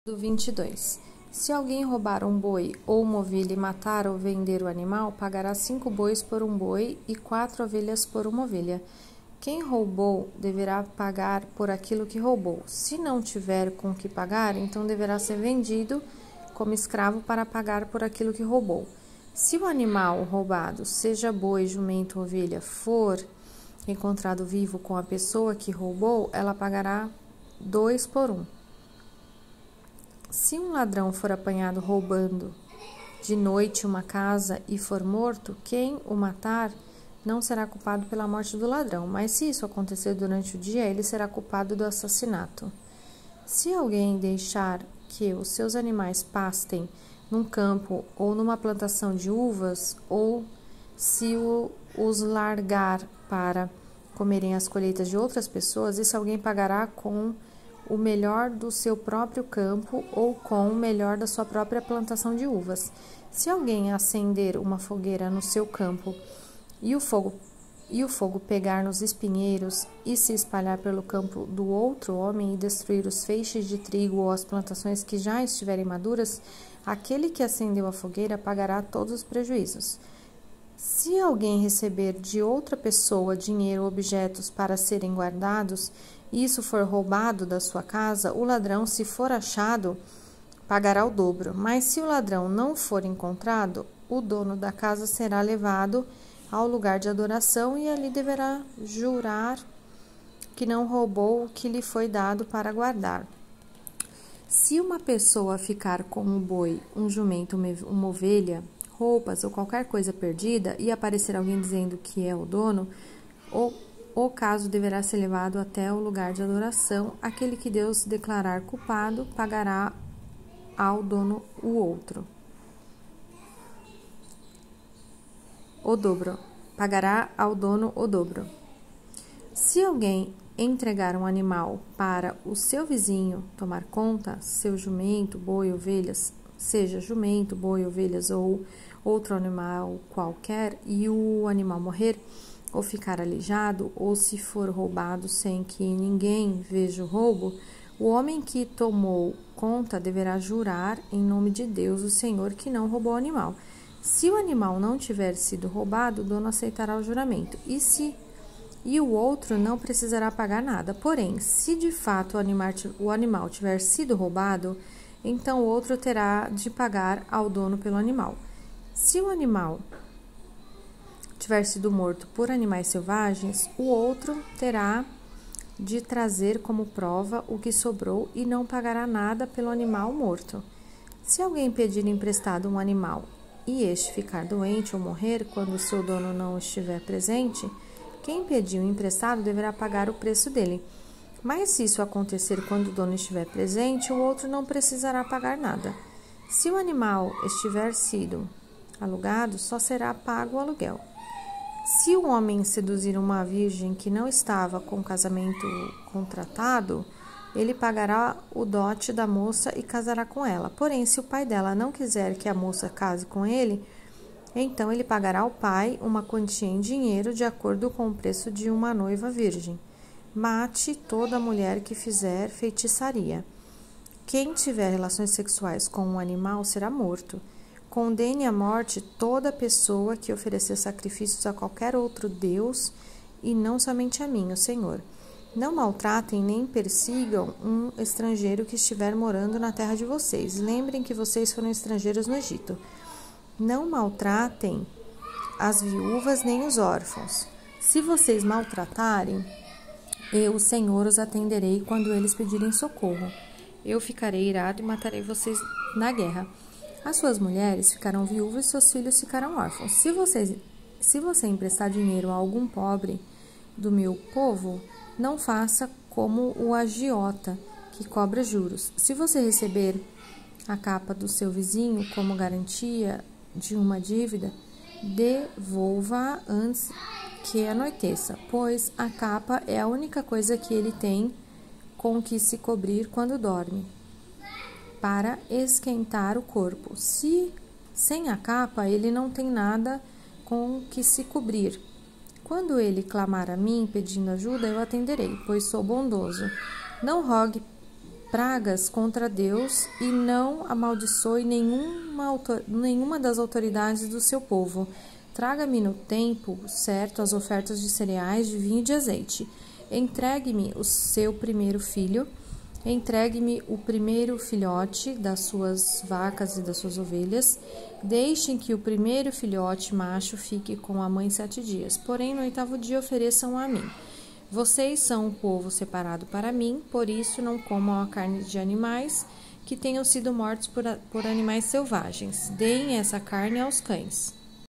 Do 22. Se alguém roubar um boi ou uma ovelha e matar ou vender o animal, pagará 5 bois por um boi e 4 ovelhas por uma ovelha. Quem roubou deverá pagar por aquilo que roubou. Se não tiver com que pagar, então deverá ser vendido como escravo para pagar por aquilo que roubou. Se o animal roubado, seja boi, jumento ou ovelha, for encontrado vivo com a pessoa que roubou, ela pagará 2 por 1. Se um ladrão for apanhado roubando de noite uma casa e for morto, quem o matar não será culpado pela morte do ladrão, mas se isso acontecer durante o dia, ele será culpado do assassinato. Se alguém deixar que os seus animais pastem num campo ou numa plantação de uvas, ou se os largar para comerem as colheitas de outras pessoas, esse alguém pagará com o melhor do seu próprio campo ou com o melhor da sua própria plantação de uvas. Se alguém acender uma fogueira no seu campo e o fogo pegar nos espinheiros e se espalhar pelo campo do outro homem e destruir os feixes de trigo ou as plantações que já estiverem maduras, aquele que acendeu a fogueira pagará todos os prejuízos. Se alguém receber de outra pessoa dinheiro ou objetos para serem guardados, e isso for roubado da sua casa, o ladrão, se for achado, pagará o dobro. Mas se o ladrão não for encontrado, o dono da casa será levado ao lugar de adoração e ali deverá jurar que não roubou o que lhe foi dado para guardar. Se uma pessoa ficar com um boi, um jumento, uma ovelha, roupas ou qualquer coisa perdida e aparecer alguém dizendo que é o dono, o caso deverá ser levado até o lugar de adoração. Aquele que Deus declarar culpado pagará ao dono o outro. O dobro. Pagará ao dono o dobro. Se alguém entregar um animal para o seu vizinho tomar conta, seu jumento, boi, ovelhas, seja jumento, boi, ovelhas ou outro animal qualquer, e o animal morrer, ou ficar aleijado, ou se for roubado sem que ninguém veja o roubo, o homem que tomou conta deverá jurar em nome de Deus, o Senhor, que não roubou o animal. Se o animal não tiver sido roubado, o dono aceitará o juramento, e o outro não precisará pagar nada. Porém, se de fato o animal tiver sido roubado, então o outro terá de pagar ao dono pelo animal. Se o animal tiver sido morto por animais selvagens, o outro terá de trazer como prova o que sobrou e não pagará nada pelo animal morto. Se alguém pedir emprestado um animal e este ficar doente ou morrer quando o seu dono não estiver presente, quem pediu emprestado deverá pagar o preço dele. Mas se isso acontecer quando o dono estiver presente, o outro não precisará pagar nada. Se o animal estiver sido alugado, só será pago o aluguel. Se o homem seduzir uma virgem que não estava com o casamento contratado, ele pagará o dote da moça e casará com ela. Porém, se o pai dela não quiser que a moça case com ele, então ele pagará ao pai uma quantia em dinheiro de acordo com o preço de uma noiva virgem. Mate toda mulher que fizer feitiçaria. Quem tiver relações sexuais com um animal será morto. Condene à morte toda pessoa que oferecer sacrifícios a qualquer outro Deus e não somente a mim, o Senhor. Não maltratem nem persigam um estrangeiro que estiver morando na terra de vocês. Lembrem que vocês foram estrangeiros no Egito. Não maltratem as viúvas nem os órfãos. Se vocês maltratarem, eu, o Senhor, os atenderei quando eles pedirem socorro. Eu ficarei irado e matarei vocês na guerra. As suas mulheres ficarão viúvas e seus filhos ficarão órfãos. Se você emprestar dinheiro a algum pobre do meu povo, não faça como o agiota, que cobra juros. Se você receber a capa do seu vizinho como garantia de uma dívida, devolva-a antes que anoiteça, pois a capa é a única coisa que ele tem com que se cobrir quando dorme, para esquentar o corpo. Se sem a capa ele não tem nada com que se cobrir. Quando ele clamar a mim pedindo ajuda, eu atenderei, pois sou bondoso. Não rogue pragas contra Deus e não amaldiçoe nenhuma das autoridades do seu povo. Traga-me no tempo certo as ofertas de cereais, de vinho e de azeite. Entregue-me o seu primeiro filho. Entregue-me o primeiro filhote das suas vacas e das suas ovelhas. Deixem que o primeiro filhote macho fique com a mãe 7 dias. Porém, no 8º dia ofereçam a mim. Vocês são um povo separado para mim, por isso não comam a carne de animais que tenham sido mortos por animais selvagens. Deem essa carne aos cães.